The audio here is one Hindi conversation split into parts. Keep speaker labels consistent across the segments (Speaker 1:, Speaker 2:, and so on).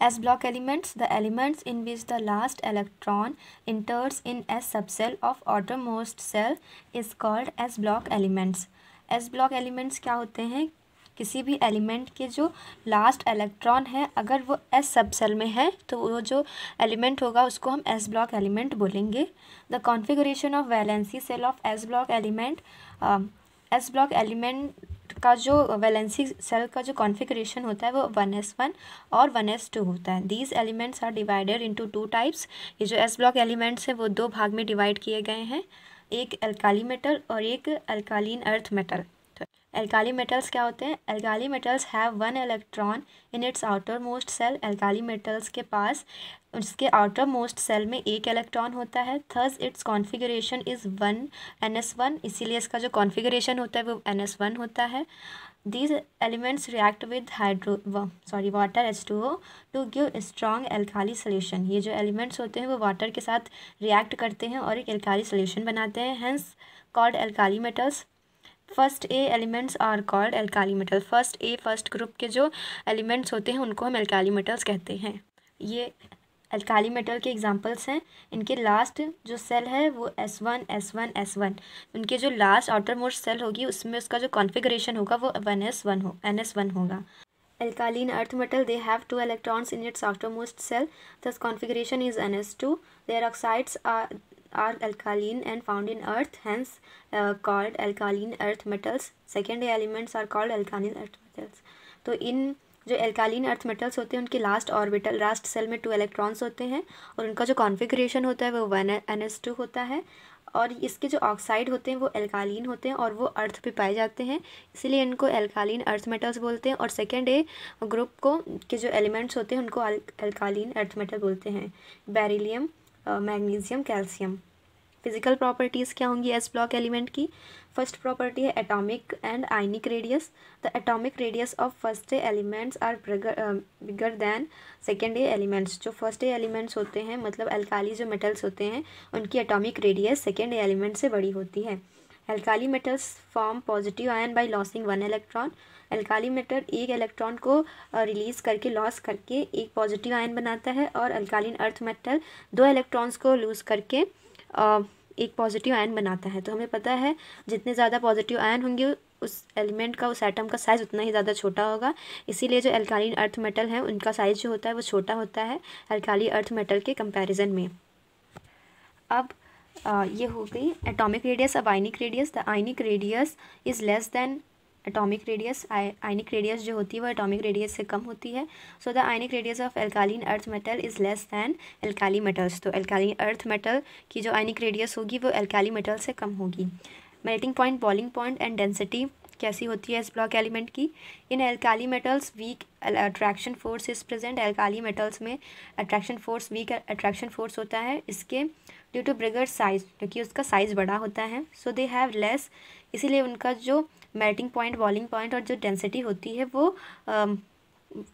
Speaker 1: S block elements, the elements in which the last electron enters in S subcell of outermost cell is called S block elements. S block elements क्या होते हैं? किसी भी एलिमेंट के जो लास्ट इलेक्ट्रॉन है अगर वो एस सबसेल में है तो वो जो एलिमेंट होगा उसको हम एस ब्लॉक एलिमेंट बोलेंगे. The configuration of valency shell of S block element, S block element का जो वैलेंसी सेल का जो कॉन्फ़िगरेशन होता है वो 1s1 और 1s2 होता है. These elements are divided into 2 types. ये जो एस ब्लॉक एलिमेंट्स हैं वो 2 भाग में डिवाइड किए गए हैं, एक एल्काली मेटल और एक alkaline earth metal. Alkali metals क्या होते हैं? Alkali metals have 1 electron in its outermost shell. Alkali metals के पास उसके आउटर मोस्ट सेल में एक इलेक्ट्रॉन होता है. Thus it's configuration is 1ns1, इसीलिए इसका जो कॉन्फ़िगरेशन होता है वो ns1 होता है. These elements react with water H2O to give strong alkali solution. ये जो एलिमेंट्स होते हैं वो वाटर के साथ रिएक्ट करते हैं और एक एल्काली सोल्यूशन बनाते हैं, hence called alkali metals. First A elements are called alkali metal. First group के जो एलिमेंट्स होते हैं उनको हम एल्काली मेटल्स कहते हैं. ये एल्काली मेटल के एग्जांपल्स हैं. इनके लास्ट जो सेल है वो S1. उनके जो लास्ट आउटर मोस्ट सेल होगी उसमें उसका जो कॉन्फ़िगरेशन होगा वो ns1 होगा. Alkaline earth metal, they have 2 electrons in its outermost cell, thus configuration is ns2. Their oxides are alkaline and found in earth, hence called alkaline earth metals. Secondary elements are called alkaline earth metals. तो इन जो एल्कालीन अर्थ मेटल्स होते हैं उनके लास्ट सेल में 2 इलेक्ट्रॉन्स होते हैं और उनका जो कॉन्फ़िगरेशन होता है वो 1ns2 होता है. और इसके जो ऑक्साइड होते हैं वो एल्कालीन होते हैं और वो अर्थ पे पाए जाते हैं, इसीलिए इनको एल्कालीन अर्थ मेटल्स बोलते हैं. और सेकेंड ए ग्रुप को के जो एलिमेंट्स होते हैं उनको एल्कालीन अर्थ मेटल बोलते हैं. Beryllium, magnesium, calcium. Physical properties क्या होंगी एस ब्लॉक एलिमेंट की? फर्स्ट प्रॉपर्टी है atomic and ionic radius. The atomic radius of first A elements are bigger than second A elements. जो फर्स्ट ए एलिमेंट्स होते हैं मतलब एल्काली जो मेटल्स होते हैं उनकी atomic radius second A element से बड़ी होती है. Alkali metals form positive ion by losing 1 electron. Alkali metal एक इलेक्ट्रॉन को रिलीज़ करके लॉस करके एक पॉजिटिव आयन बनाता है और एल्कालीन अर्थ मेटल 2 इलेक्ट्रॉन्स को लूज़ करके एक पॉजिटिव आयन बनाता है. तो हमें पता है जितने ज़्यादा पॉजिटिव आयन होंगे उस एलिमेंट का उस एटम का साइज़ उतना ही ज़्यादा छोटा होगा, इसीलिए जो एल्कालीन अर्थ मेटल है उनका साइज़ जो होता है वो छोटा होता है एल्काली अर्थ मेटल के कंपैरिजन में. अब ये हो गई एटॉमिक रेडियस. अब आयनिक radius. The ionic radius is less then atomic radius. Ionic radius जो होती है वो एटॉमिक रेडियस से कम होती है. So the ionic radius of alkaline earth metal is less than alkali metals. तो एल्कालीन अर्थ मेटल की जो आयनिक रेडियस होगी वो एल्काली मेटल से कम होगी. Melting point, boiling point and density कैसी होती है इस ब्लॉक एलिमेंट की? In alkali metals weak attraction force is present. Alkali metals में attraction force weak attraction force होता है. इसके ड्यू टू बिगर साइज, क्योंकि उसका साइज़ बड़ा होता है. सो दे हैव लेस, इसीलिए उनका जो मेल्टिंग पॉइंट, बॉइलिंग पॉइंट और जो डेंसिटी होती है वो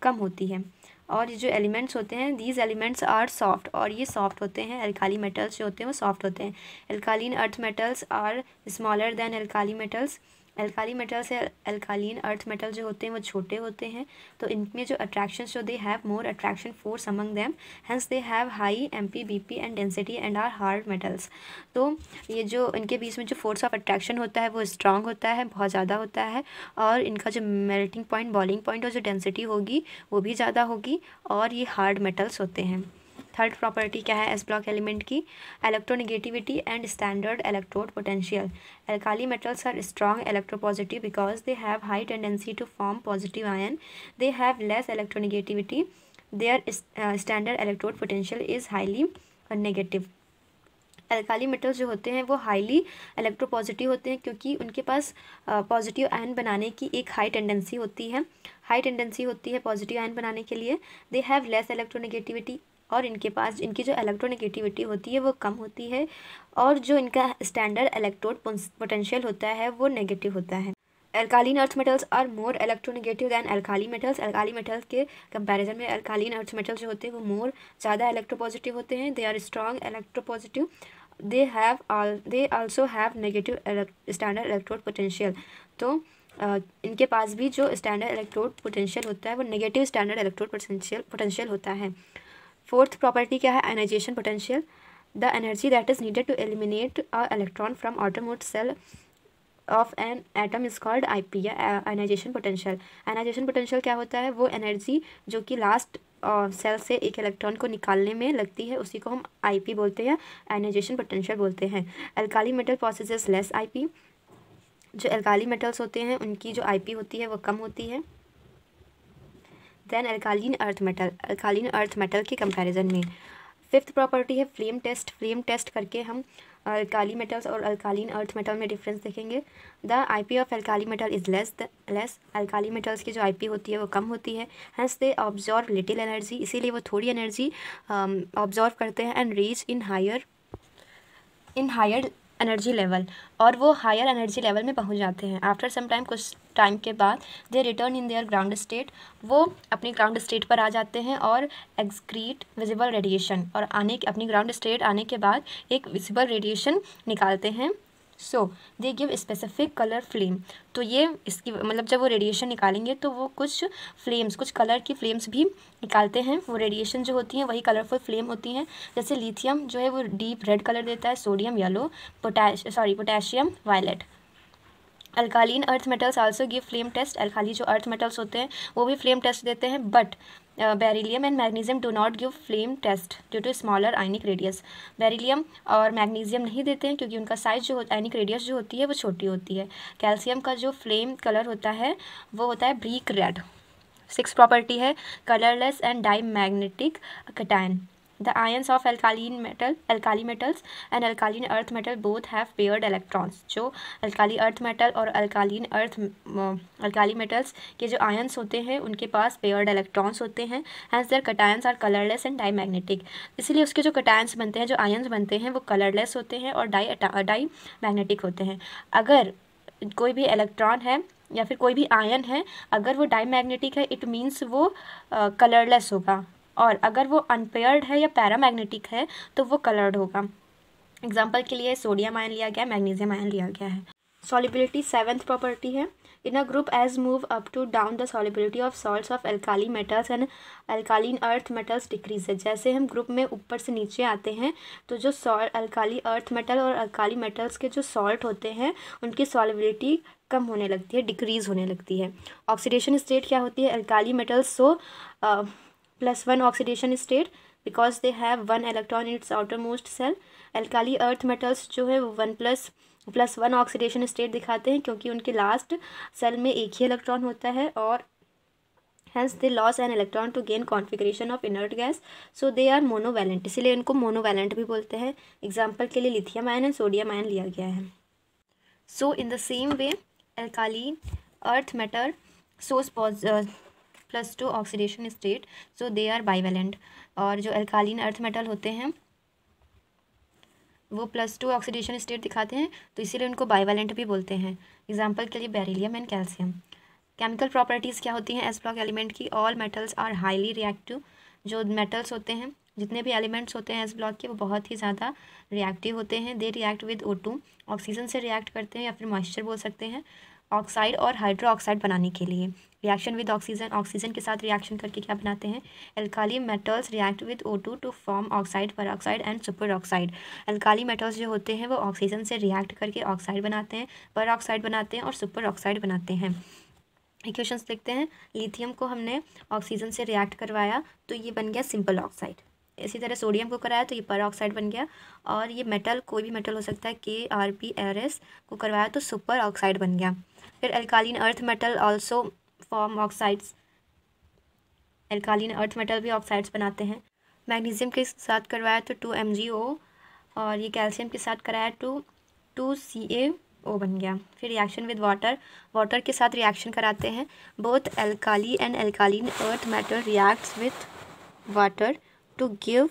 Speaker 1: कम होती है. और ये जो एलिमेंट्स होते हैं दीज एलिमेंट्स आर सॉफ्ट, और ये सॉफ्ट होते हैं. एल्काली मेटल्स जो होते हैं वो सॉफ्ट होते हैं. Alkaline earth metals are smaller than alkali metals. Alkali metal से एल्कालीन अर्थ मेटल जो होते हैं वो छोटे होते हैं. तो इनमें जो अट्रैक्शन जो they have more attraction force among them, hence they have high MP, BP and density and are hard metals. तो ये जो इनके बीच में जो फोर्स ऑफ अट्रैक्शन होता है वो स्ट्रांग होता है, बहुत ज़्यादा होता है. और इनका जो मेल्टिंग पॉइंट, बॉइलिंग पॉइंट और जो डेंसिटी होगी वो भी ज़्यादा होगी. और ये हार्ड मेटल्स होते हैं. थर्ड प्रॉपर्टी क्या है एस ब्लॉक एलिमेंट की? Electronegativity and standard electrode potential. Alkali metals are strong electropositive because they have high tendency to form positive ion. They have less electronegativity. Their standard electrode potential is highly negative. Alkali metals जो होते हैं वो हाईली इलेक्ट्रोपॉजिटिव होते हैं क्योंकि उनके पास पॉजिटिव आयन बनाने की एक हाई टेंडेंसी होती है पॉजिटिव आयन बनाने के लिए. दे हैव लेस इलेक्ट्रोनेगेटिविटी, और इनके पास इनकी जो इलेक्ट्रोनेगेटिविटी होती है वो कम होती है. और जो इनका स्टैंडर्ड इलेक्ट्रोड पोटेंशियल होता है वो नेगेटिव होता है. Alkaline earth metals are more electronegative than alkali metals. Alkali metals के कंपैरिजन में एल्कालीन अर्थ मेटल्स जो होते हैं वो मोर ज़्यादा इलेक्ट्रोपॉजिटिव होते हैं. They are strong electropositive. They also have negative standard electrode potential. तो इनके पास भी जो स्टैंडर्ड इलेक्ट्रोड पोटेंशियल होता है वो नेगेटिव स्टैंडर्ड इलेक्ट्रोड पोटेंशियल होता है। फोर्थ प्रॉपर्टी क्या है, ionisation potential. The energy that is needed to eliminate a electron from outermost shell of an atom is called IP या आयनाइजेशन पोटेंशियल। आयनाइजेशन पोटेंशियल क्या होता है, वो एनर्जी जो कि लास्ट सेल से एक इलेक्ट्रॉन को निकालने में लगती है, उसी को हम IP बोलते हैं, आयनाइजेशन पोटेंशियल बोलते हैं। Alkali metal possesses less IP। जो अल्काली मेटल्स होते हैं उनकी जो IP होती है वो कम होती है देन अल्कालीन अर्थ मेटल के कंपैरिजन में। फिफ्थ प्रॉपर्टी है फ्लेम टेस्ट। फ्लेम टेस्ट करके हम अल्काली मेटल्स और अल्कालीन अर्थ मेटल में डिफरेंस देखेंगे। The IP of alkali metal is less. Alkali metals की जो IP होती है वो कम होती है, hence they absorb little energy, इसीलिए वो थोड़ी एनर्जी ऑब्जॉर्व करते हैं and reach in higher energy level, और वो हायर एनर्जी लेवल में पहुंच जाते हैं। आफ्टर सम टाइम, कुछ टाइम के बाद, they return in their ground state, वो अपनी ग्राउंड स्टेट पर आ जाते हैं और एक्सक्रीट विजिबल रेडिएशन, और अपनी ग्राउंड स्टेट आने के बाद एक विजिबल रेडिएशन निकालते हैं। So they give specific colour flame. तो ये इसकी मतलब जब वो रेडिएशन निकालेंगे तो वो कुछ कलर की फ्लेम्स भी निकालते हैं। वो रेडिएशन जो होती हैं वही कलरफुल फ्लेम होती हैं। जैसे लिथियम जो है वो डीप रेड कलर देता है, sodium yellow, potassium violet. Alkaline earth metals also give flame test. Alkali जो अर्थ मेटल्स होते हैं वो भी फ्लेम टेस्ट देते हैं, but beryllium and magnesium do not give flame test due to smaller ionic radius. Beryllium और मैग्नीशियम नहीं देते हैं क्योंकि उनका साइज जो आयनिक रेडियस जो होती है वो छोटी होती है। कैल्शियम का जो फ्लेम कलर होता है वो होता है ब्रीक रेड। सिक्स प्रॉपर्टी है colourless and diamagnetic cation. The ions of alkali metals and alkaline earth metal both have paired electrons. जो alkali earth metal और alkali metals के जो ions होते हैं उनके पास paired electrons होते हैं, hence their cations are colorless and dimagnetic. इसलिए उसके जो cations बनते हैं, जो ions बनते हैं वो colorless होते हैं और dimagnetic होते हैं। अगर कोई भी इलेक्ट्रॉन है या फिर कोई भी आयन है, अगर वो डाईमैग्नेटिक है इट मीन्स वो कलरलेस होगा, और अगर वो अनपेयर्ड है या पैरामैग्नेटिक है तो वो कलर्ड होगा। एग्जाम्पल के लिए सोडियम आयन लिया गया, मैग्नीशियम आयन लिया गया है। सॉलिबिलिटी सेवेंथ प्रॉपर्टी है in a group as move up to down the solubility of salts of alkali metals and alkaline earth metals decrease. जैसे हम ग्रुप में ऊपर से नीचे आते हैं तो जो अल्काली अर्थ मेटल और अल्काली मेटल्स के जो सॉल्ट होते हैं उनकी सॉलिबिलिटी कम होने लगती है, डिक्रीज होने लगती है। ऑक्सीडेशन स्टेट क्या होती है, alkali metals +1 oxidation state because they have 1 electron in its outermost shell. Alkali earth metals जो है वो 1+1 ऑक्सीडेशन स्टेट दिखाते हैं क्योंकि उनके लास्ट सेल में एक ही इलेक्ट्रॉन होता है, और hence they lost an electron to gain configuration of inert gas, so they are monovalent, इसीलिए इनको मोनोवैलेंट भी बोलते हैं। एग्जाम्पल के लिए lithium ion and sodium ion लिया गया है। So in the same way alkaline earth metal shows +2 oxidation state, so they are bivalent. और जो अल्कालीन अर्थ मेटल होते हैं वो +2 ऑक्सीडेशन स्टेट दिखाते हैं, तो इसीलिए उनको बाइवेलेंट भी बोलते हैं। एग्जाम्पल के लिए beryllium and calcium. Chemical properties क्या होती हैं एस ब्लॉक एलिमेंट की, all metals are highly reactive. जो मेटल्स होते हैं, जितने भी एलिमेंट्स होते हैं एस ब्लॉक के, वो बहुत ही ज़्यादा रिएक्टिव होते हैं। They react with O2, oxygen से रिएक्ट करते हैं या फिर मॉइस्चर बोल सकते हैं, ऑक्साइड और हाइड्रो ऑक्साइड बनाने के लिए। रिएक्शन विद ऑक्सीजन, ऑक्सीजन के साथ रिएक्शन करके क्या बनाते हैं, alkali metals react with O2 to form oxide, per and super oxide. Alkali metals जो होते हैं वो ऑक्सीजन से रिएक्ट करके ऑक्साइड बनाते हैं, पर ऑक्साइड बनाते हैं और सुपर ऑक्साइड बनाते हैं। इक्वेशंस देखते हैं। लिथियम को हमने ऑक्सीजन से रिएक्ट करवाया तो ये बन गया सिंपल ऑक्साइड। इसी तरह सोडियम को कराया तो ये पर ऑक्साइड बन गया, और ये मेटल कोई भी मेटल हो सकता है KRPRS को करवाया तो सुपर ऑक्साइड बन गया। फिर alkaline earth metal also form oxides, alkaline earth metal भी ऑक्साइड्स बनाते हैं। मैग्नीशियम के साथ करवाया तो 2MgO, और ये कैल्शियम के साथ कराया तो 2CaO बन गया। फिर रिएक्शन विद वाटर के साथ रिएक्शन कराते हैं। Both alkali and alkaline earth metal reacts with water to give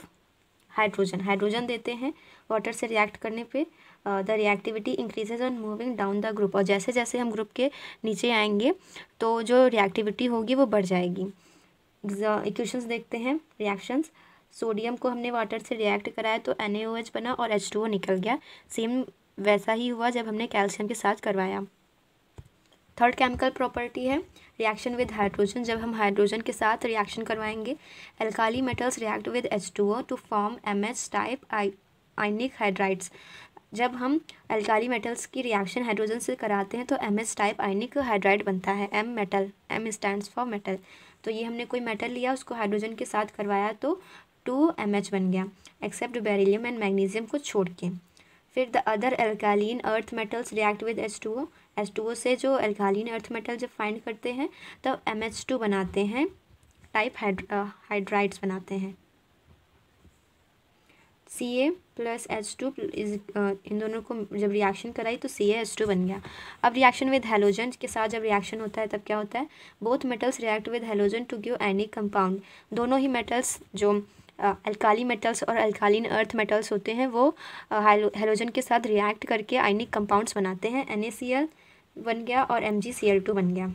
Speaker 1: hydrogen देते हैं। वाटर से रिएक्ट करने पे the reactivity increases on moving down the group, और जैसे जैसे हम ग्रुप के नीचे आएंगे तो जो रिएक्टिविटी होगी वो बढ़ जाएगी। इक्वेशंस देखते हैं। रिएक्शंस, सोडियम को हमने वाटर से रिएक्ट कराया तो NaOH बना और H2O निकल गया। सेम वैसा ही हुआ जब हमने कैल्शियम के साथ करवाया। थर्ड केमिकल प्रॉपर्टी है रिएक्शन विद हाइड्रोजन। जब हम हाइड्रोजन के साथ रिएक्शन करवाएंगे, alkali metals react with H2O to form MH type ionic hydrides. जब हम एल्काली मेटल्स की रिएक्शन हाइड्रोजन से कराते हैं तो MH टाइप आयनिक हाइड्राइड बनता है। M metal, M stands for metal. तो ये हमने कोई मेटल लिया, उसको हाइड्रोजन के साथ करवाया तो 2MH बन गया, एक्सेप्ट बेरिलियम एंड मैग्नीशियम को छोड़ के। फिर the other alkaline earth metals react with H2O। H2O से जो एल्कालीन अर्थ मेटल जब फाइंड करते हैं तब MH2 बनाते हैं, टाइप हाइड्राइड्स बनाते हैं। Ca प्लस H2 इन दोनों को जब रिएक्शन कराई तो CaH2 बन गया। अब रिएक्शन विद हैलोजन के साथ जब रिएक्शन होता है तब क्या होता है, both metals react with halogen to give ionic compound. दोनों ही मेटल्स जो एल्काली मेटल्स और एल्कालीन अर्थ मेटल्स होते हैं वो हैलोजन के साथ रिएक्ट करके आयनिक कंपाउंड्स बनाते हैं। NaCl बन गया और MgCl2 बन गया।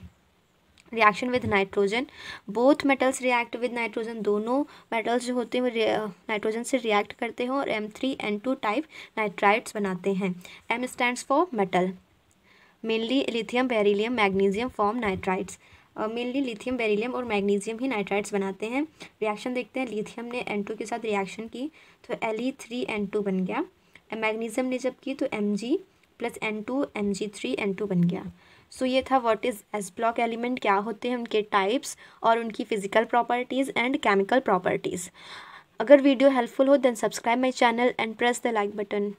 Speaker 1: Reaction with nitrogen, both metals react with nitrogen. दोनों मेटल्स जो होते हैं वो नाइट्रोजन से रिएक्ट करते हैं और M3N2 टाइप नाइट्राइड्स बनाते हैं। M stands for metal. Mainly lithium, beryllium, magnesium form nitrides. Mainly lithium, beryllium और मैग्नीशियम ही नाइट्राइड्स बनाते हैं। रिएक्शन देखते हैं, लिथियम ने N2 के साथ रिएक्शन की तो Le3N2 बन गया। मैग्नीशियम ने जब की तो Mg प्लस N2 Mg3N2 बन गया। सो ये था what is S block element, क्या होते हैं उनके टाइप्स और उनकी physical properties and chemical properties. अगर वीडियो हेल्पफुल हो then subscribe my channel and press the like button.